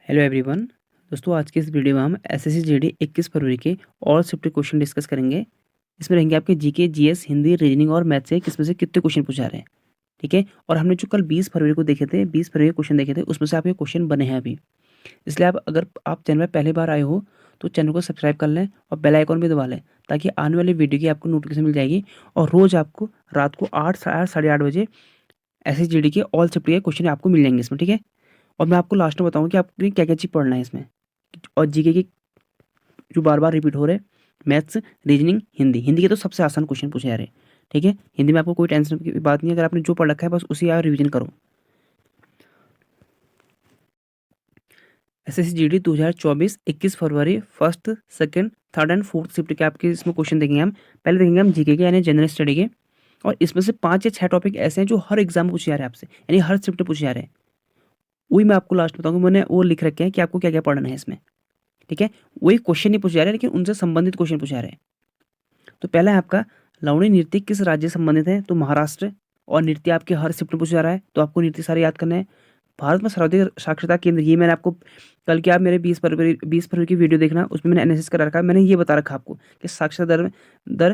Hello everyone. दोस्तों, आज के इस वीडियो में हम एसएससी जीडी 21 फरवरी के ऑल शिफ्ट क्वेश्चन डिस्कस करेंगे। इसमें रहेंगे आपके जीके, जीएस, हिंदी, रीजनिंग और मैथ से किसमें से कितने क्वेश्चन पूछा रहे हैं। ठीक है। और हमने जो कल 20 फरवरी को देखे थे, 20 फरवरी के क्वेश्चन देखे थे, उसमें से आपके क्वेश्चन बने हैं अभी। इसलिए अगर आप चैनल में पहली बार आए हो तो चैनल को सब्सक्राइब कर लें और बेल आइकॉन भी दबा लें, ताकि आने वाली वीडियो की आपको नोटिफिकेशन मिल जाएगी। और रोज़ आपको रात को 8 साढ़े 8 बजे एसएससी जीडी के ऑल शिफ्ट के क्वेश्चन आपको मिल जाएंगे इसमें। ठीक है। और मैं आपको लास्ट में बताऊंगा कि आपने क्या क्या चीज़ पढ़ना है इसमें। और जीके की जो बार बार रिपीट हो रहे, मैथ्स, रीजनिंग, हिंदी। हिंदी के तो सबसे आसान क्वेश्चन पूछे जा रहे हैं। ठीक है। हिंदी में आपको कोई टेंशन की बात नहीं है, अगर आपने जो पढ़ रखा है बस उसी आप रिवीजन करो। SSC GD 2024 21 February first, second, third and fourth shift के आपके इसमें क्वेश्चन देखेंगे हम। पहले देखेंगे हम जीके के यानी जनरल स्टडी के। और इसमें से 5 या 6 टॉपिक ऐसे हैं जो हर एग्जाम में पूछे जा रहे हैं आपसे, यानी हर शिफ्ट में पूछे जा रहे हैं। वही मैं आपको लास्ट बताऊंगा, मैंने वो लिख रखे हैं कि आपको क्या क्या पढ़ना है इसमें। ठीक है। वही क्वेश्चन नहीं पूछे जा रहे हैं, लेकिन उनसे संबंधित क्वेश्चन पूछे जा रहे हैं। तो पहला है आपका, लावणी नृत्य किस राज्य से संबंधित है? तो महाराष्ट्र। और नृत्य आपके हर शिफ्ट में पूछा जा रहा है, तो आपको नृत्य सारे याद करने हैं। भारत में सर्वाधिक साक्षरता केंद्र, ये मैंने आपको कल के, आप मेरे 20 फरवरी की वीडियो देखना, उसमें मैंने एनालिसिस करा रखा है। मैंने ये बता रखा आपको कि साक्षरता दर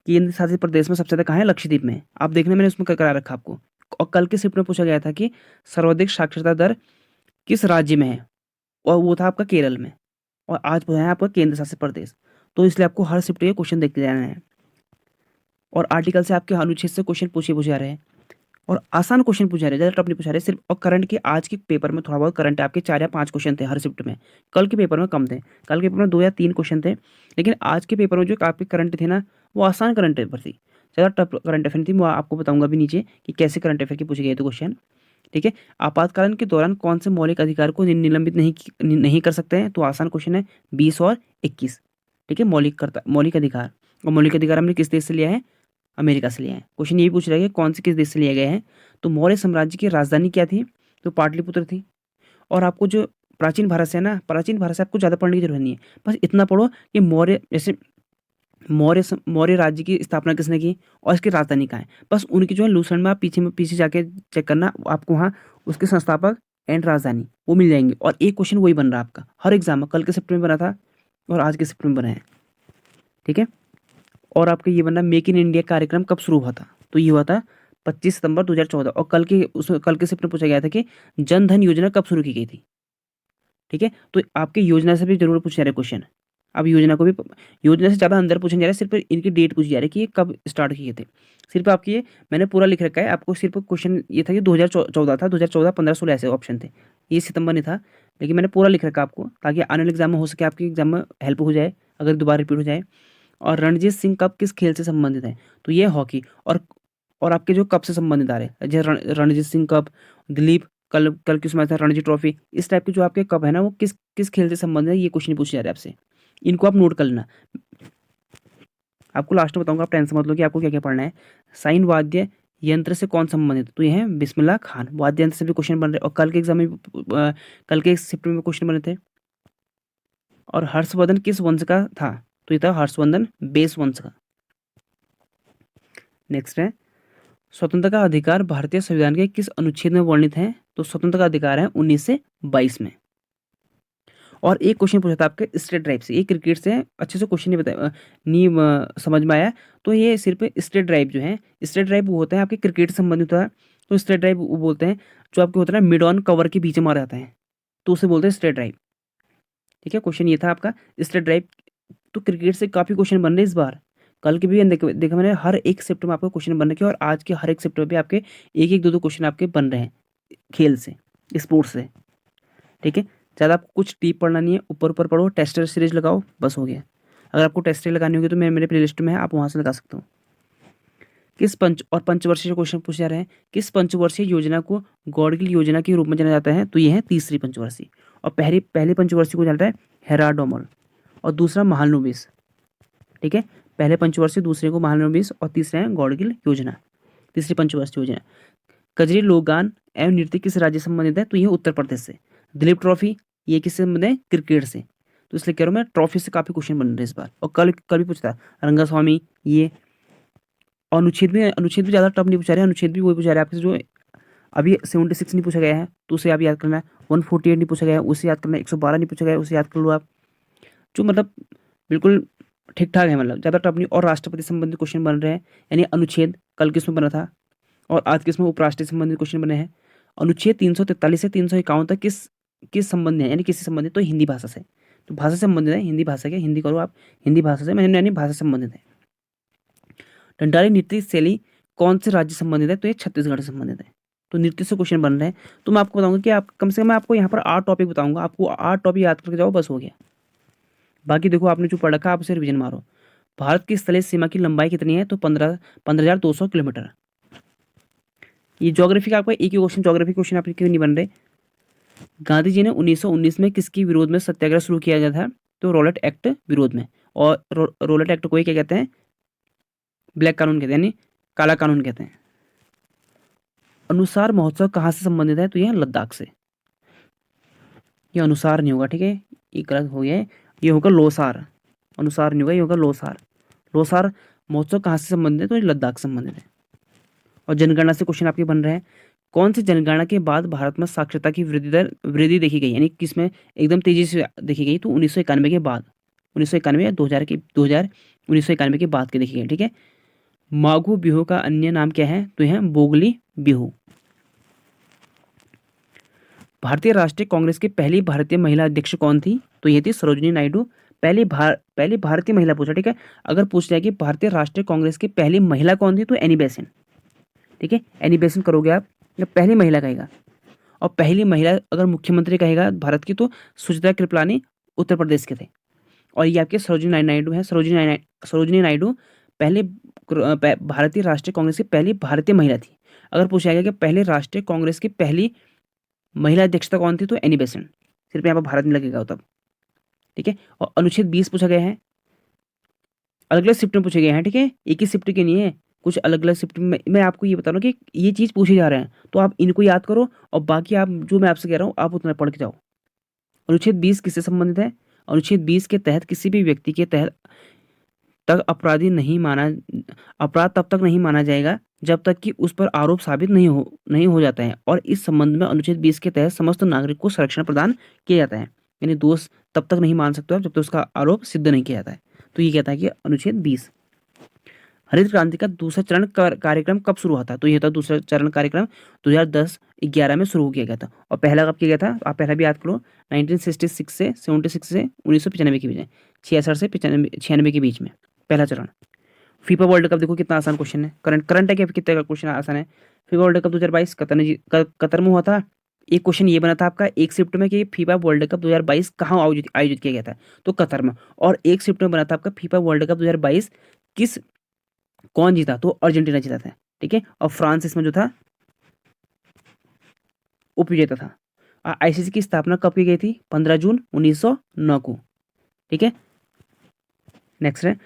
केंद्र शासित प्रदेश में सबसे ज्यादा कहाँ है? लक्षद्वीप में। आप देखना, मैंने उसमें करा रखा आपको। और कल के शिफ्ट में पूछा गया था कि सर्वाधिक साक्षरता दर किस राज्य में है, और वो था आपका केरल में। और आज पूछा है आपका केंद्र शासित प्रदेश। तो इसलिए आपको हर शिफ्ट के क्वेश्चन देखते जाना है। और आर्टिकल से आपके अनुच्छेद से क्वेश्चन पूछे जा रहे हैं, और आसान क्वेश्चन पूछा रहे हैं, ज़्यादा टफ नहीं पूछा रहे सिर्फ। और करंट के आज के पेपर में थोड़ा बहुत करंट आपके 4 या 5 क्वेश्चन थे हर शिफ्ट में। कल के पेपर में कम थे, कल के पेपर में 2 या 3 क्वेश्चन थे। लेकिन आज के पेपर में जो आपके करंट थे ना, वो आसान करंट अफेयर थी, ज़्यादा टफ करंट अफेयर थी। मैं आपको बताऊंगा भी नीचे कि कैसे करंट अफेयर के पूछे गए थे क्वेश्चन। ठीक है। आपातकालीन के दौरान कौन से मौलिक अधिकार को निलंबित नहीं कर सकते हैं? तो आसान क्वेश्चन है 20 और 21। ठीक है। मौलिक अधिकार, और मौलिक अधिकार हमने किस देश से लिया है? अमेरिका से लिया है। क्वेश्चन ये भी पूछ रहा है कि कौन से किस देश से लिए गए हैं? तो मौर्य साम्राज्य की राजधानी क्या थी? तो पाटलिपुत्र थी। और आपको जो प्राचीन भारत से है ना, प्राचीन भारत से आपको ज़्यादा पढ़ने की जरूरत नहीं है, बस इतना पढ़ो कि मौर्य, जैसे मौर्य राज्य की स्थापना किसने की और इसकी राजधानी कहाँ है। बस उनकी जो है लूसेंट में आप पीछे जाके चेक करना, आपको वहाँ उसके संस्थापक एंड राजधानी वो मिल जाएंगे। और एक क्वेश्चन वही बन रहा है आपका हर एग्जाम में, कल के शिफ्ट में बना था और आज के शिफ्ट में बना है। ठीक है। और आपका ये बनना, मेक इन इंडिया कार्यक्रम कब शुरू हुआ था? तो ये हुआ था 25 सितंबर 2014। और कल के शिफ्ट में पूछा गया था कि जन धन योजना कब शुरू की गई थी। ठीक है। तो आपके योजना से भी जरूर पूछे जा रहे क्वेश्चन। अब योजना को भी, योजना से ज़्यादा अंदर पूछे जा रहे हैं, सिर्फ इनकी डेट पूछी जा रही है कि ये कब स्टार्ट किए थे। सिर्फ आपकी ये मैंने पूरा लिख रखा है, आपको सिर्फ क्वेश्चन ये था कि 2014 था, 2014, 15, 16 ऐसे ऑप्शन थे। ये सितंबर नहीं था, लेकिन मैंने पूरा लिख रखा है आपको, ताकि आने वाले एग्जाम में हो सके आपके एग्जाम में हेल्प हो जाए अगर दोबारा रिपीट हो जाए। और रणजीत सिंह कप किस खेल से संबंधित है? तो ये हॉकी। और आपके जो कप से संबंधित आ रहे हैं, जैसे रणजीत सिंह कप, दिलीप, कल कल की उसमें था रणजी ट्रॉफी, इस टाइप के जो आपके कप है ना, वो किस किस खेल से संबंधित है, ये क्वेश्चन पूछे जा रहे हैं आपसे। इनको आप नोट कर लेना। आपको लास्ट में बताऊंगा, आप टेंशन मत लो कि आपको क्या क्या पढ़ना है। साइन वाद्य यंत्र से कौन संबंधित? तो ये है बिस्मिल्लाह खान। वाद्य यंत्र से भी क्वेश्चन बन रहे हैं, और कल के एग्जाम में कल के शिफ्ट में क्वेश्चन बने थे। और हर्षवर्धन किस वंश का था? तो ये था हर्षवर्धन बेस वंश का। नेक्स्ट है, स्वतंत्रता का अधिकार भारतीय संविधान के किस अनुच्छेद में वर्णित है? तो स्वतंत्रता का अधिकार है 19 से 22 में। और एक क्वेश्चन पूछा था आपके स्टेट ड्राइव से, ये क्रिकेट से अच्छे से क्वेश्चन नहीं बताया, नहीं समझ में आया। तो ये सिर्फ स्टेट ड्राइव जो है, स्टेट ड्राइव वो होता है आपके क्रिकेट से संबंधित होता है। तो स्टेट ड्राइव वो बोलते हैं जो आपके होता है ना मिड ऑन कवर के बीच में मारा जाता है, तो उसे बोलते हैं स्टेट ड्राइव। ठीक है। क्वेश्चन ये था आपका स्टेट ड्राइव। तो क्रिकेट से काफ़ी क्वेश्चन बन रहे हैं इस बार। कल के भी देखा मैंने, हर एक शिफ्ट में आपको क्वेश्चन बन रखे हैं, और आज के हर एक शिफ्ट में भी आपके एक एक दो दो क्वेश्चन आपके बन रहे हैं खेल से, स्पोर्ट्स से। ठीक है। ज़्यादा आपको कुछ डीप पढ़ना नहीं है, ऊपर ऊपर पढ़ो, टेस्टर सीरीज लगाओ, बस हो गया। अगर आपको टेस्टर लगानी होगी तो मेरे प्लेलिस्ट में है, आप वहाँ से लगा सकते हो। पंचवर्षीय क्वेश्चन पूछे जा रहे हैं, किस पंचवर्षीय योजना को गॉडगिल योजना के रूप में जाना जाता है? तो ये है तीसरी पंचवर्षीय। और पहली पंचवर्षीय को जाता है हेराडोमल, और दूसरा महालनोबिस। ठीक है। पहले पंचवर्षीय, दूसरे को महालनोबिस, और तीसरा है गॉडगिल योजना, तीसरी पंचवर्षीय योजना। कजरी लोकगान एवं नृत्य किस राज्य से संबंधित है? तो ये उत्तर प्रदेश से। दिलीप ट्रॉफी ये किससे संबंधित है? क्रिकेट से। तो इसलिए कह रहा हूँ मैं, ट्रॉफी से काफी क्वेश्चन बन रहे हैं इस बार। और कल भी पूछता है रंगास्वामी ये। और अनुच्छेद भी ज़्यादा टफ नहीं पूछा रहे, अनुच्छेद भी वही पूछा रहे हैं आपसे जो अभी 76 नहीं पूछा गया है तो उसे आप याद करना है, 148 नहीं पूछा गया है उसे याद करना है, 112 नहीं पूछा गया है उसे याद कर लो आप। जो मतलब बिल्कुल ठीक ठाक है, मतलब ज़्यादा टफ नहीं। और राष्ट्रपति संबंधित क्वेश्चन बन रहे हैं, यानी अनुच्छेद कल किसमें बना था और आज किसमें उपराष्ट्रपति संबंधित क्वेश्चन बने हैं। अनुच्छेद 343 से 351 तक किस किस संबंध है, यानी किससे संबंधित, तो हिंदी भाषा से। तो भाषा से संबंधित है, हिंदी भाषा के, हिंदी करो आप, हिंदी भाषा से मैंने, यानी भाषा से संबंधित है। टंटारी नृत्य शैली कौन से राज्य से संबंधित है, तो ये छत्तीसगढ़ से संबंधित है। तो नृत्य से क्वेश्चन बन रहे हैं। तो मैं आपको बताऊंगा कि आप कम से कम, मैं आपको यहाँ पर 8 टॉपिक बताऊंगा, आपको 8 टॉपिक याद करके जाओ, बस हो गया। बाकी देखो आपने जो पढ़ रखा है आप उसे रिविजन मारो। भारत की स्थलीय सीमा की लंबाई कितनी है, तो 15,200 किलोमीटर। ये ज्योग्राफी का आपका एक ही क्वेश्चन, ज्योग्राफी क्वेश्चन आपके क्यों नहीं बन रहे। गांधी जी ने 1919 में किसके विरोध में सत्याग्रह शुरू किया गया था, तो रॉलेट एक्ट विरोध में। और रॉलेट एक्ट को ही क्या कहते हैं, ब्लैक कानून कहते हैं, यानी काला कानून कहते हैं। अनुसार महोत्सव कहाँ से संबंधित है, तो यह लद्दाख से। ये अनुसार नहीं होगा, ठीक है, ये गलत हो गया है, ये होगा लोसार। अनुसार नहीं होगा, ये होगा लोसार। लोसार महोत्सव कहाँ से संबंधित है, तो ये लद्दाख से संबंधित है। और जनगणना से क्वेश्चन आपके बन रहे हैं। कौन सी जनगणना के बाद भारत में साक्षरता की वृद्धि देखी गई, यानी किसमें एकदम तेजी से देखी गई, तो 1991 के बाद, 1991 या 1991 के बाद की देखी गई, ठीक है। माघो बिहू का अन्य नाम क्या है, तो यह बोगली बिहू। भारतीय राष्ट्रीय कांग्रेस की पहली भारतीय महिला अध्यक्ष कौन थी, तो ये थी सरोजिनी नायडू। पहली भारतीय महिला पूछा, ठीक है। अगर पूछ जाए कि भारतीय राष्ट्रीय कांग्रेस की पहली महिला कौन थी, तो एनी बेसेंट, ठीक है। एनी बेसेंट करोगे आप, या पहली महिला कहेगा। और पहली महिला अगर मुख्यमंत्री कहेगा भारत की, तो सुचित्रा कृपलानी उत्तर प्रदेश के थे। और ये आपके सरोजिनी नायडू है। सरोजिनी नायडू पहले भारतीय राष्ट्रीय कांग्रेस की पहली भारतीय महिला थी। अगर पूछा गया कि पहले राष्ट्रीय कांग्रेस की पहली महिला अध्यक्षता कौन थी, तो एनी बेसेंट, सिर्फ यहाँ पर भारत में लगेगा तब, ठीक है। और अनुच्छेद 20 पूछा गया है, अलग अलग शिफ्ट में पूछे गए हैं, ठीक है, एक ही शिफ्ट के नहीं है, कुछ अलग अलग शिफ्ट में। मैं आपको ये बता रहा हूँ कि ये चीज़ पूछे जा रहे हैं, तो आप इनको याद करो और बाकी आप जो मैं आपसे कह रहा हूँ आप उतना पढ़ के जाओ। अनुच्छेद 20 किससे संबंधित है, अनुच्छेद 20 के तहत किसी भी व्यक्ति के तहत तक अपराध तब तक नहीं माना जाएगा जब तक कि उस पर आरोप साबित नहीं हो जाता है। और इस संबंध में अनुच्छेद 20 के तहत समस्त नागरिक को संरक्षण प्रदान किया जाता है, यानी दोष तब तक नहीं मान सकते आप जब तक उसका आरोप सिद्ध नहीं किया जाता है। तो ये कहता है कि अनुच्छेद 20। हरित क्रांति का दूसरा चरण कार्यक्रम कब शुरू हुआ था, तो ये था दूसरा चरण कार्यक्रम 2010-11 में शुरू किया गया था। और पहला कब किया गया था, आप पहला भी याद करो, 1966 से 76 से 1995 के बीच में, 66 से 96 के बीच में पहला चरण। फीफा वर्ल्ड कप देखो कितना आसान क्वेश्चन है, करंट है कि कितने का क्वेश्चन आसान है। फीफा वर्ल्ड कप 2022 कतर में हुआ था। एक क्वेश्चन ये बना था आपका एक शिफ्ट में कि फीफा वर्ल्ड कप 2022 कहाँ आयोजित किया गया था, तो कतर में। और एक शिफ्ट में बना था आपका फीफा वर्ल्ड कप 2022 किस कौन जीता, तो अर्जेंटीना जीता था, ठीक है। और फ्रांस इसमें जो था उपविजेता था। आईसीसी की स्थापना कब की गई थी, 15 जून 1909 को, ठीक है। नेक्स्ट है,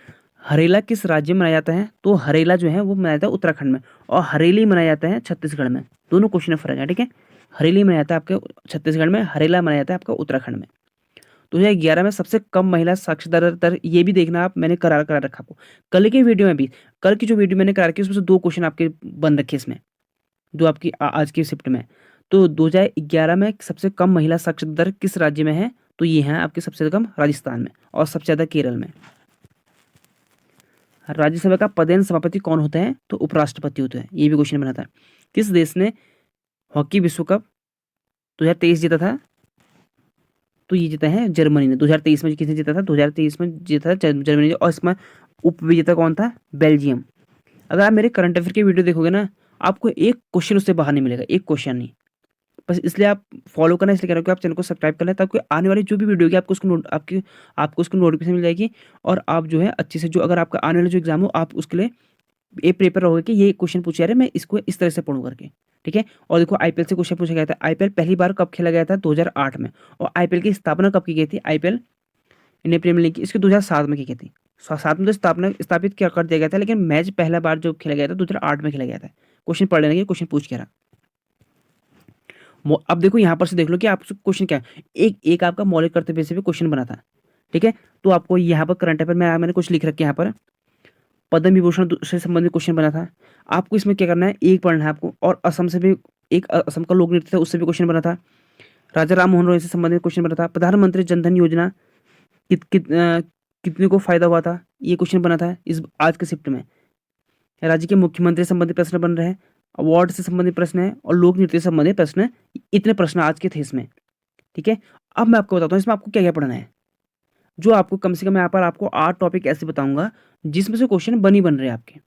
हरेला किस राज्य में मनाया जाता है, तो हरेला जो है वो मनाया जाता है उत्तराखंड में, और हरेली मनाया जाता है छत्तीसगढ़ में। दोनों क्वेश्चन में फर्क है, ठीक है। हरेली मनाया जाता है आपके छत्तीसगढ़ में, हरेला मनाया जाता है आपका उत्तराखंड में। 2011 में सबसे कम महिला साक्षरता दर, ये भी देखना आप, मैंने करा रखा आपको कल के वीडियो में भी। कल की जो वीडियो मैंने करा रखी है उसमें से 2 क्वेश्चन आपके बन रखे इसमें, जो आपकी आज की शिफ्ट में। तो 2011 में सबसे कम महिला साक्षरता दर किस राज्य में है, तो ये है आपके सबसे कम राजस्थान में, और सबसे ज़्यादा केरल में। राज्यसभा का पदेन सभापति कौन होता है, तो उपराष्ट्रपति होते हैं। ये भी क्वेश्चन बना था। किस देश ने हॉकी विश्व कप 2023 जीता था, तो ये जीता है जर्मनी ने। 2023 में किसने जीता था, 2023 में जीता था जर्मनी ने। और इसमें उपविजेता कौन था, बेल्जियम। अगर आप मेरे करंट अफेयर की वीडियो देखोगे ना, आपको एक क्वेश्चन उससे बाहर नहीं मिलेगा, एक क्वेश्चन नहीं। बस इसलिए आप फॉलो करना, इसलिए कह रहा हूँ कि आप चैनल को सब्सक्राइब कर लें, ताकि आने वाली जो भी वीडियो होगी आपको उसको नोटिफिकेशन मिल जाएगी। और आप जो है अच्छे से, जो अगर आपका आने वाला जो एग्जाम हो, आप उसके लिए ये प्रिपेयर रहोगे कि ये क्वेश्चन पूछा रहे, मैं इसको इस तरह से पढ़ूँ करके, ठीक है। और देखो आईपीएल से क्वेश्चन पूछा गया था। आईपीएल पहली बार कब खेला गया था, 2008 में। और आईपीएल की स्थापना कब की गई थी, आईपीएल इंडियन प्रीमियर लीग की, इसकी 2007 में की गई थी। 7 में तो स्थापित क्या कर दिया गया था, लेकिन मैच पहला बार जो खेला गया था 2008 में खेला गया था। क्वेश्चन पढ़ लेना, क्वेश्चन पूछ के रहा। अब देखो यहाँ पर से देख लो कि आपसे क्वेश्चन क्या है। एक आपका मौलिक कर्तव्य से भी क्वेश्चन बना था, ठीक है। तो आपको यहाँ पर करंट अफेयर में मैंने कुछ लिख रखे यहाँ पर, पद्म विभूषण से संबंधित क्वेश्चन बना था। आपको इसमें क्या करना है, एक पढ़ना है आपको, और असम से भी एक असम का लोक नृत्य था, उससे भी क्वेश्चन बना था। राजा राम मोहन रॉय से संबंधित क्वेश्चन बना था। प्रधानमंत्री जनधन योजना कितने को फायदा हुआ था, ये क्वेश्चन बना था इस आज के शिफ्ट में। राज्य के मुख्यमंत्री से संबंधित प्रश्न बन रहे हैं, अवार्ड से संबंधित प्रश्न है और लोक नृत्य से संबंधित प्रश्न है। इतने प्रश्न आज के थे इसमें, ठीक है। अब मैं आपको बताता हूँ इसमें आपको क्या क्या पढ़ना है। जो आपको कम से कम यहाँ पर आपको 8 टॉपिक ऐसे बताऊंगा जिसमें से क्वेश्चन बन रहे हैं आपके,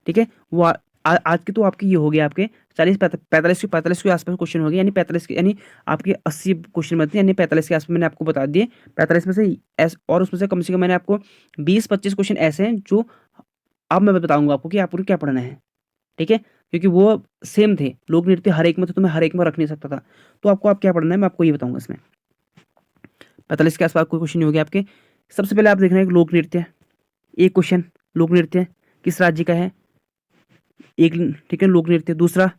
ठीक है। वो आज के तो आपके ये हो गया, आपके 45 के आसपास क्वेश्चन हो गए, यानी 45 यानी आपके 80 क्वेश्चन बनते हैं, यानी 45 के आसपास मैंने आपको बता दिए। 45 में से और उसमें से कम मैंने आपको 20-25 क्वेश्चन ऐसे हैं जो अब मैं बताऊंगा आपको कि आपको क्या पढ़ना है, ठीक है। क्योंकि वो सेम थे, लोक नृत्य हर एक में, तो तुम्हें हर एक में रख नहीं सकता था। तो आपको आप क्या पढ़ना है मैं आपको ये बताऊंगा इसमें। 45 के आसपास कोई क्वेश्चन नहीं हो गया आपके। सबसे पहले आप देख रहे हैं लोक नृत्य, एक क्वेश्चन लोक नृत्य किस राज्य का है, एक, ठीक है, लोक नृत्य। दूसरा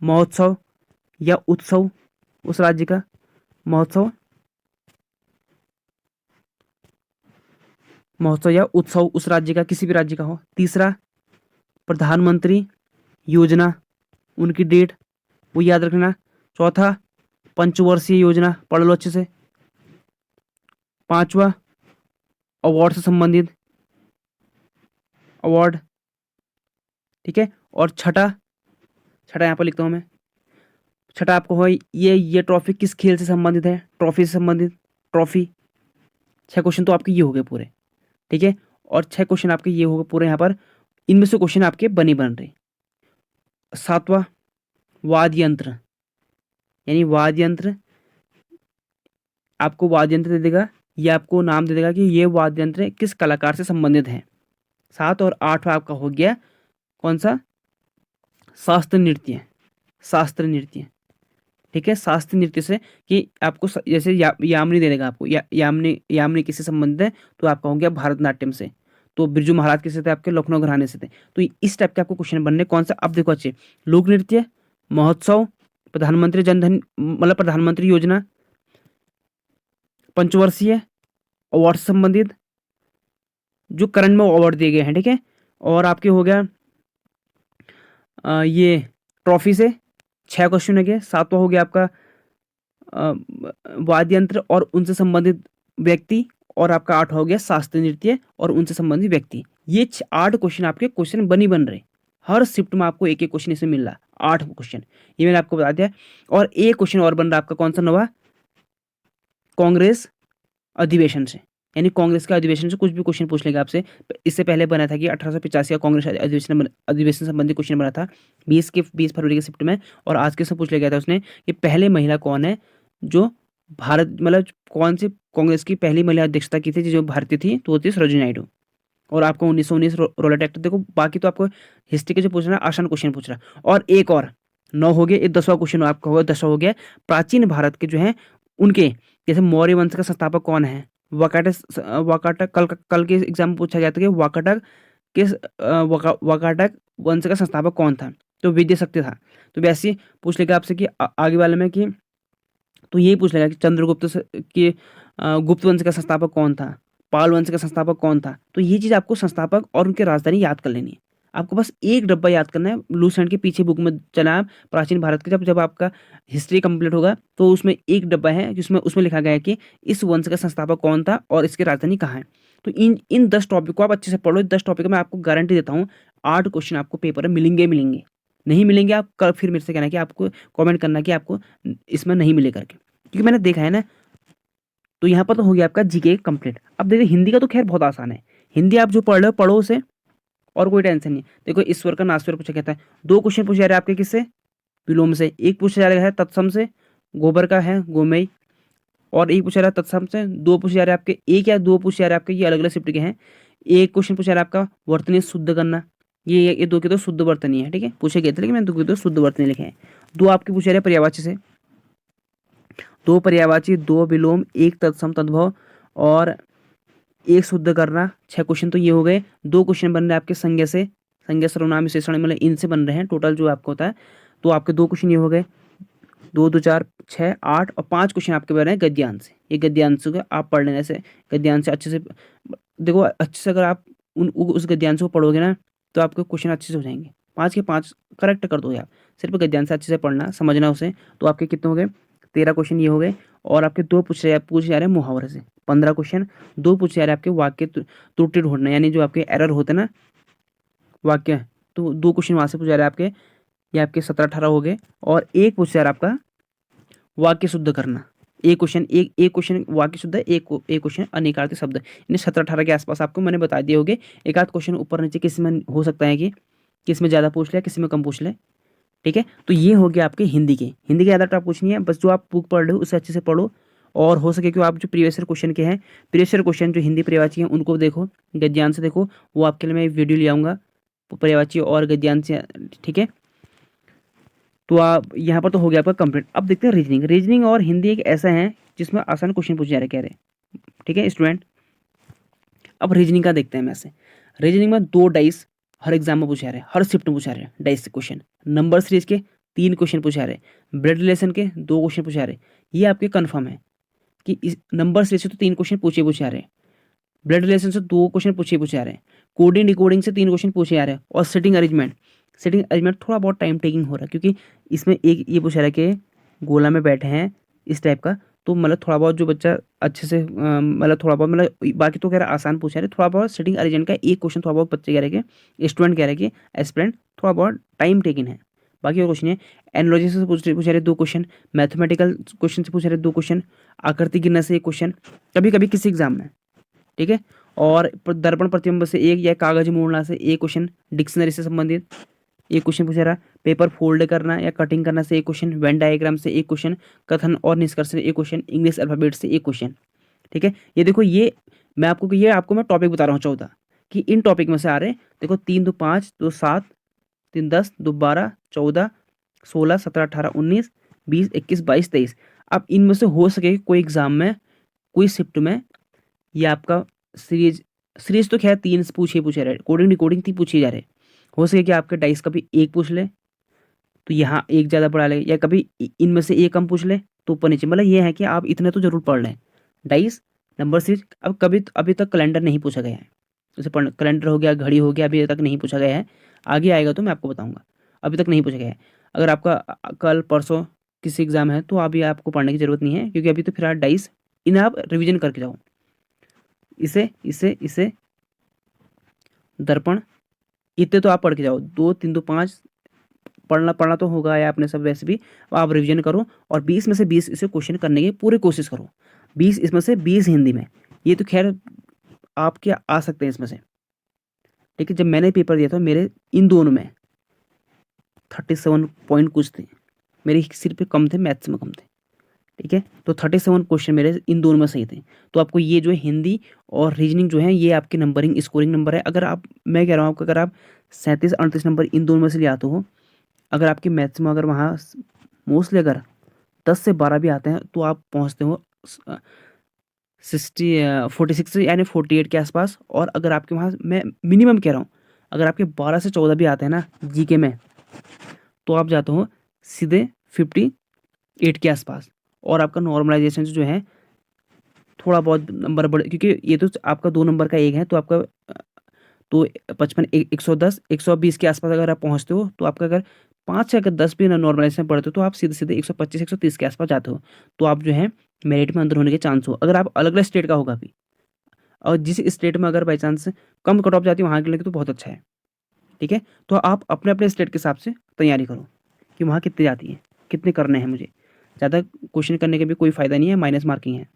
महोत्सव या उत्सव उस राज्य का, महोत्सव या उत्सव उस राज्य का, किसी भी राज्य का हो। तीसरा प्रधानमंत्री योजना, उनकी डेट वो याद रखना। चौथा पंचवर्षीय योजना, पढ़ लो अच्छे से। पांचवा अवार्ड से संबंधित, अवार्ड, ठीक है। और छठा यहाँ पर लिखता हूं मैं, छठा आपको हो ये ट्रॉफी किस खेल से संबंधित है, ट्रॉफी से संबंधित, ट्रॉफी। 6 क्वेश्चन तो आपके ये हो गए पूरे, ठीक है। और 6 क्वेश्चन आपके ये हो गए पूरे यहाँ पर, इनमें से क्वेश्चन आपके बन रहे। सातवां वाद्य यंत्र, यानी वाद्य यंत्र, आपको वाद्य यंत्र दे देगा, ये आपको नाम दे देगा कि ये वाद्य यंत्र किस कलाकार से संबंधित है। 7 और 8 आपका हो गया कौन सा, शास्त्रीय नृत्य, शास्त्रीय नृत्य, ठीक है। शास्त्रीय नृत्य से कि आपको जैसे यामिनी दे देगा आपको, यामिनी किससे संबंधित है, तो आपका हो गया भरतनाट्यम से। तो बिरजू महाराज किससे थे, आपके लखनऊ घराने से थे। तो इस टाइप के आपको क्वेश्चन बनने कौन सा, अब देखो अच्छे, लोक नृत्य, महोत्सव, प्रधानमंत्री जनधन मतलब प्रधानमंत्री योजना, पंचवर्षीय, अवार्ड से संबंधित जो करंट में अवार्ड दिए गए हैं, ठीक है। और आपके हो गया ये ट्रॉफी से 6 क्वेश्चन हो गए। सातवां हो गया आपका वाद्य यंत्र और उनसे संबंधित व्यक्ति, और आपका 8 हो गया शास्त्रीय नृत्य और उनसे संबंधित व्यक्ति। ये 8 क्वेश्चन आपके क्वेश्चन बन रहे, हर शिफ्ट में आपको एक एक क्वेश्चन इसमें मिल रहा, 8 क्वेश्चन, ये मैंने आपको बता दिया। और एक क्वेश्चन और बन रहा आपका कौन सा नवा, कांग्रेस अधिवेशन से, यानी कांग्रेस के अधिवेशन से कुछ भी क्वेश्चन पूछ लेगा आपसे। इससे पहले बना था कि 1885 का कांग्रेस अधिवेशन संबंधी क्वेश्चन बना था 20 फरवरी के शिफ्ट में। और आज के से पूछ लिया गया था उसने कि पहले महिला कौन है जो भारत, मतलब कौन सी कांग्रेस की पहली महिला अध्यक्षता की थी जो भारतीय थी, तो वो थी सरोजिनी नायडू। और आपको 1919 रोलेट एक्ट, देखो बाकी तो आपको हिस्ट्री के जो पूछ रहा है आसान क्वेश्चन पूछ रहा है। और एक और 9 हो गया, ये 10वां क्वेश्चन आपका होगा, 10वां हो गया प्राचीन भारत के जो है उनके, जैसे मौर्य वंश का संस्थापक कौन है, वाकाटक, कल के एग्जाम में पूछा गया था कि वाकाटक वंश का संस्थापक कौन था, तो विजय शक्ति था। तो वैसे पूछ लेगा आपसे कि आगे वाले में कि, तो यही पूछ लेगा कि चंद्रगुप्त के गुप्त वंश का संस्थापक कौन था, पाल वंश का संस्थापक कौन था। तो ये चीज आपको संस्थापक और उनकी राजधानी याद कर लेनी है। आपको बस एक डब्बा याद करना है, लूज हैंड के पीछे बुक में चला है प्राचीन भारत के, जब आपका हिस्ट्री कंप्लीट होगा तो उसमें एक डब्बा है जिसमें उसमें लिखा गया है कि इस वंश का संस्थापक कौन था और इसकी राजधानी कहाँ है। तो इन 10 टॉपिक को आप अच्छे से पढ़ो। 10 टॉपिक में आपको गारंटी देता हूँ 8 क्वेश्चन आपको पेपर में मिलेंगे। नहीं मिलेंगे आप कल फिर मेरे से कहना कि आपको कमेंट करना कि आपको इसमें नहीं मिले करके, क्योंकि मैंने देखा है ना। तो यहाँ पर तो हो गया आपका जीके कंप्लीट। अब देखिए हिंदी का तो खैर बहुत आसान है, हिंदी आप जो पढ़ रहे हो पढ़ो उसे, और कोई टेंशन नहीं। देखो ईश्वर का नाश्वर पूछा कहता है, 2 क्वेश्चन पूछे जा रहे हैं आपके किससे, विलोम से। एक पूछा जा रहा है तत्सम से, गोबर का है गोमय। और एक पूछा जा रहा है तत्सम से, 2 पूछे जा रहे हैं आपके, एक या 2 पूछे जा रहे हैं आपके, ये अलग अलग शिफ्ट के हैं। एक क्वेश्चन पूछा जा रहा है आपका वर्तनी शुद्ध करना, ये 2 के 2 शुद्ध वर्तनी है, ठीक है, पूछे गए थे लेकिन मैंने 2 के 2 शुद्ध वर्तनी लिखे हैं। 2 आपके पूछे जा रहे हैं पर्यायवाची से, 2 पर्यायवाची, 2 विलोम, 1 तत्सम तद्भव और 1 शुद्ध करना। 6 क्वेश्चन तो ये हो गए। 2 क्वेश्चन बन रहे हैं आपके संज्ञा से, संज्ञा सर्वनाम विशेषण मतलब इनसे बन रहे हैं टोटल जो आपको होता है। तो आपके 2 क्वेश्चन ये हो गए, 2 2 4 6 8, और 5 क्वेश्चन आपके बन रहे हैं गद्यांश से। ये गद्यांश को आप पढ़ लेने से, गद्यांश से अच्छे से देखो, अच्छे से अगर आप उस गद्यांश को पढ़ोगे ना तो आपके क्वेश्चन अच्छे से हो जाएंगे। 5 के 5 करेक्ट कर दोगे आप, सिर्फ गद्यांश अच्छे से पढ़ना, समझना उसे। तो आपके कितने हो गए, 13 क्वेश्चन ये हो गए। और आपके 2 पूछे जा रहे हैं मुहावरे से, 15 क्वेश्चन। 2 पूछे जा रहे हैं आपके वाक्य त्रुटि ढूंढना, यानी जो आपके एरर होते हैं ना वाक्य, तो 2 क्वेश्चन वहाँ से पूछे जा रहे हैं आपके, ये आपके 17-18 हो गए। और एक पूछा जा रहा है आपका वाक्य शुद्ध करना। एक क्वेश्चन, एक क्वेश्चन वाक्य शुद्ध है, एक क्वेश्चन अनेकार्थी शब्द, यानी 17-18 के आसपास आपको मैंने बता दिए होंगे। एक आध क्वेश्चन ऊपर नीचे किसी में हो सकता है कि किसी में ज़्यादा पूछ ले, किसी में कम पूछ ले। ठीक है, तो ये हो गया आपके हिंदी के। हिंदी के ज़्यादा टॉप कुछ नहीं है, बस जो आप बुक पढ़ रहे हो उसे अच्छे से पढ़ो। और हो सके कि आप जो प्रीवियस ईयर क्वेश्चन के हैं, प्रीवियस ईयर क्वेश्चन जो हिंदी पर्यायवाची हैं उनको देखो, गद्यांश से देखो। वो आपके लिए मैं वीडियो ले आऊँगा पर्यायवाची और गद्यांश से। ठीक है, तो आप यहाँ पर तो हो गया आपका कंप्लीट। अब देखते हैं रीजनिंग। रीजनिंग और हिंदी एक ऐसा है जिसमें आसान क्वेश्चन पूछे जा रहे कह रहे। ठीक है स्टूडेंट, अब रीजनिंग का देखते हैं मैं से। रीजनिंग में 2 डाइस हर एग्जाम में पूछे जा रहे हैं, हर शिफ्ट में पूछा रहे हैं डाइस से क्वेश्चन। नंबर सीरीज के 3 क्वेश्चन पूछा रहे हैं, ब्लड रिलेशन के 2 क्वेश्चन पूछा रहे हैं। ये आपके कन्फर्म है कि इस नंबर सीरीज से तो 3 क्वेश्चन पूछे जा रहे हैं, ब्लड रिलेशन से 2 क्वेश्चन पूछे जा रहे हैं, कोडिंग डिकोडिंग से 3 क्वेश्चन पूछे जा रहे हैं। और सिटिंग अरेंजमेंट थोड़ा बहुत टाइम टेकिंग हो रहा है, क्योंकि इसमें एक ये पूछा रहा है कि गोला में बैठे हैं इस टाइप का। तो मतलब थोड़ा बहुत जो बच्चा अच्छे से मतलब थोड़ा बहुत मतलब, बाकी तो कह रहा है आसान पूछा रहे, थोड़ा बहुत सिटिंग अरेंजमेंट का एक क्वेश्चन थोड़ा बहुत बच्चे कह रहे कि स्टूडेंट कह रहे कि एस्पिरेंट थोड़ा बहुत टाइम टेकिंग है। बाकी और कुछ नहीं है। एनालॉजी से पूछा रहे 2 क्वेश्चन, मैथमेटिकल क्वेश्चन से पूछा रहे 2 क्वेश्चन, आकृति गिनने से 1 क्वेश्चन कभी कभी किसी एग्जाम में। ठीक है, और दर्पण प्रतिबिंब से 1 या कागज मोड़ना से 1 क्वेश्चन, डिक्शनरी से संबंधित 1 क्वेश्चन पूछा रहा, पेपर फोल्ड करना या कटिंग करना से 1 क्वेश्चन, वेन डायग्राम से 1 क्वेश्चन, कथन और निष्कर्ष से 1 क्वेश्चन, इंग्लिश अल्फाबेट से 1 क्वेश्चन। ठीक है, ये देखो ये आपको मैं टॉपिक बता रहा हूँ 14 कि इन टॉपिक में से आ रहे। देखो 3 2 5 2 7 3 10 2 12 14 16 17 18 19 20 21 22 23। अब इनमें से हो सके कोई एग्जाम में, कोई शिफ्ट में, ये आपका सीरीज तो खैर 3 पूछे रहे, कोडिंग डिकोडिंग 3 पूछे जा रहे। हो सके कि आपके डाइस कभी 1 पूछ ले तो यहाँ 1 ज़्यादा पढ़ा ले, या कभी इनमें से 1 कम पूछ ले तो ऊपर नीचे। मतलब ये है कि आप इतने तो जरूर पढ़ लें डाइस, नंबर सीरीज। अब कभी अभी तक कैलेंडर नहीं पूछा गया है, जैसे कैलेंडर हो गया, घड़ी हो गया, अभी तक नहीं पूछा गया है। आगे आएगा तो मैं आपको बताऊंगा, अभी तक नहीं पूछा गया है। अगर आपका कल परसों किसी एग्जाम है तो अभी आपको पढ़ने की जरूरत नहीं है, क्योंकि अभी तो फिलहाल डाइस इन्हें आप रिविजन करके जाओ। इसे इसे इसे दर्पण इतने तो आप पढ़ के जाओ, 2 3 2 5 पढ़ना तो होगा या आपने सब, वैसे भी आप रिवीजन करो। और 20 में से 20 इसे क्वेश्चन करने की पूरी कोशिश करो। 20 इसमें से 20 हिंदी में, ये तो खैर आपके आ सकते हैं इसमें से। ठीक है, जब मैंने पेपर दिया था मेरे इन दोनों में 37 पॉइंट कुछ थे, मेरे सिर्फ कम थे, मैथ्स में कम थे। ठीक है, तो 37 क्वेश्चन मेरे इन दोनों में सही थे। तो आपको ये जो है हिंदी और रीजनिंग जो है ये आपके नंबरिंग स्कोरिंग नंबर है। अगर आप, मैं कह रहा हूँ आपको, अगर आप 37-38 नंबर इन दोनों में से ले आते हो, अगर आपके मैथ्स में अगर वहाँ मोस्टली अगर 10 से 12 भी आते हैं तो आप पहुँचते हो 46 यानी 48 के आसपास। और अगर आपके वहाँ, मैं मिनिमम कह रहा हूँ, अगर आपके 12 से 14 भी आते हैं ना जीके में, तो आप जाते हो सीधे 58 के आसपास। और आपका नॉर्मलाइजेशन जो है थोड़ा बहुत नंबर बढ़े, क्योंकि ये तो आपका 2 नंबर का एक है, तो आपका तो 55 110 120 के आसपास अगर आप पहुंचते हो, तो आपका अगर 5 से अगर 10 भी नॉर्मलाइजेशन पढ़ते हो तो आप सीधे सीधे 125 130 के आसपास जाते हो। तो आप जो है मेरिट में अंदर होने के चांस हो। अगर आप अलग अलग स्टेट का होगा भी, और जिस स्टेट में अगर by chance come cut off जाती है वहाँ के लिए तो बहुत अच्छा है। ठीक है, तो आप अपने अपने स्टेट के हिसाब से तैयारी करो कि वहाँ कितनी जाती है, कितने करने हैं मुझे। ज़्यादा क्वेश्चन करने का भी कोई फ़ायदा नहीं है, माइनस मार्किंग है।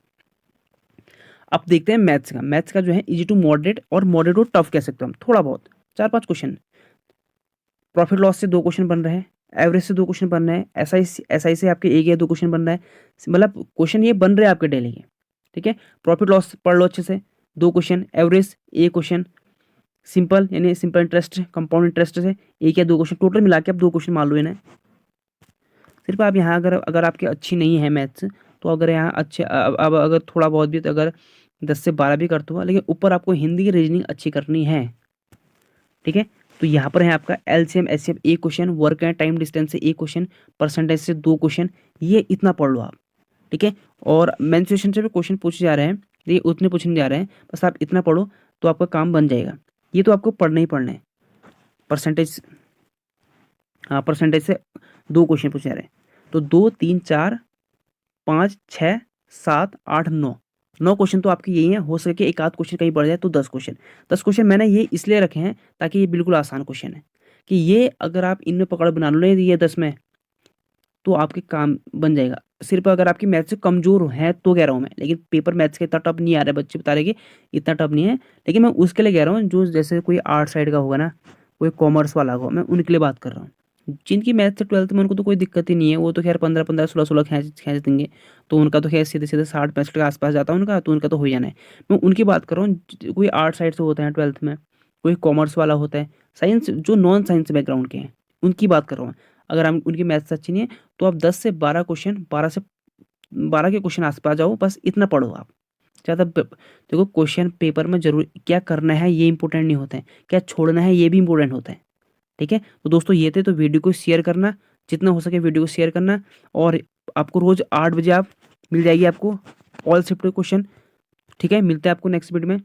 अब देखते हैं मैथ्स का। मैथ्स का जो है इजी टू मॉडरेट और मॉडरेट टू टफ कह सकते हो हम, थोड़ा बहुत 4-5 क्वेश्चन। प्रॉफिट लॉस से 2 क्वेश्चन बन रहे हैं, एवरेज से 2 क्वेश्चन बन रहे हैं, एसआई से आपके 1 या 2 क्वेश्चन बन रहा है। मतलब क्वेश्चन ये बन रहे हैं आपके डेली के। ठीक है, प्रॉफिट लॉस पढ़ लो अच्छे से, 2 क्वेश्चन, एवरेज 1 क्वेश्चन, सिंपल यानी सिंपल इंटरेस्ट कंपाउंड इंटरेस्ट से 1 या 2 क्वेश्चन, टोटल मिला के आप 2 क्वेश्चन मान लो इन्हें। सिर्फ आप यहाँ अगर आपकी अच्छी नहीं है मैथ्स, तो अगर यहाँ अच्छे अब अगर थोड़ा बहुत भी, तो अगर 10 से 12 भी करते हो, लेकिन ऊपर आपको हिंदी की रीजनिंग अच्छी करनी है। ठीक है, तो यहाँ पर है आपका LCM HCF 1 question, work and time distance से 1 क्वेश्चन, परसेंटेज से 2 क्वेश्चन, ये इतना पढ़ लो आप। ठीक है, और मेंसुरेशन से भी क्वेश्चन पूछे जा रहे हैं, ये उतने पूछने जा रहे हैं, बस आप इतना पढ़ो तो आपका काम बन जाएगा। ये तो आपको पढ़ना ही पढ़ना है। परसेंटेज, हाँ परसेंटेज से 2 क्वेश्चन पूछे जा रहे हैं। तो 2, 3, 4, 5, 6, 7, 8, 9, 9 क्वेश्चन तो आपके यही हैं। हो सके एक आध क्वेश्चन कहीं पड़ जाए तो 10 क्वेश्चन। 10 क्वेश्चन मैंने ये इसलिए रखे हैं ताकि ये बिल्कुल आसान क्वेश्चन है, कि ये अगर आप इनमें पकड़ बना लो ये 10 में, तो आपके काम बन जाएगा। सिर्फ अगर आपकी मैथ से कमज़ोर है तो कह रहा हूँ मैं, लेकिन पेपर मैथ्स का इतना टफ नहीं आ रहा है, बच्चे बता रहे कि इतना टफ नहीं है। लेकिन मैं उसके लिए कह रहा हूँ जो जैसे कोई आर्ट साइड का होगा ना, कोई कॉमर्स वाला होगा, मैं उनके लिए बात कर रहा हूँ। जिनकी मैथ से 12th में उनको तो कोई दिक्कत ही नहीं है, वो तो खैर 15-15, 16-16 खींच खींच देंगे, तो उनका तो खैर सीधे-सीधे 60-65 के आस-पास जाता है उनका, तो उनका तो हो ही जाना है। मैं उनकी बात कर रहा हूँ, कोई आर्ट साइड से होते हैं 12th में, कोई कॉमर्स वाला होता है, साइंस जो नॉन साइंस बैकग्राउंड के हैं, उनकी बात कर रहा हूँ। अगर हम उनकी मैथ्स अच्छी नहीं है, तो आप 10 से 12 क्वेश्चन, 12 के क्वेश्चन आस-पास जाओ, बस इतना पढ़ो आप। ज़्यादा देखो, क्वेश्चन पेपर में जरूर क्या करना है ये इंपॉर्टेंट नहीं होता है, क्या छोड़ना है ये भी इंपॉर्टेंट होता है। ठीक है, तो दोस्तों ये थे, तो वीडियो को शेयर करना, जितना हो सके वीडियो को शेयर करना। और आपको रोज 8 बजे आप मिल जाएगी आपको ऑल शिफ्ट क्वेश्चन। ठीक है, मिलते हैं आपको नेक्स्ट वीडियो में।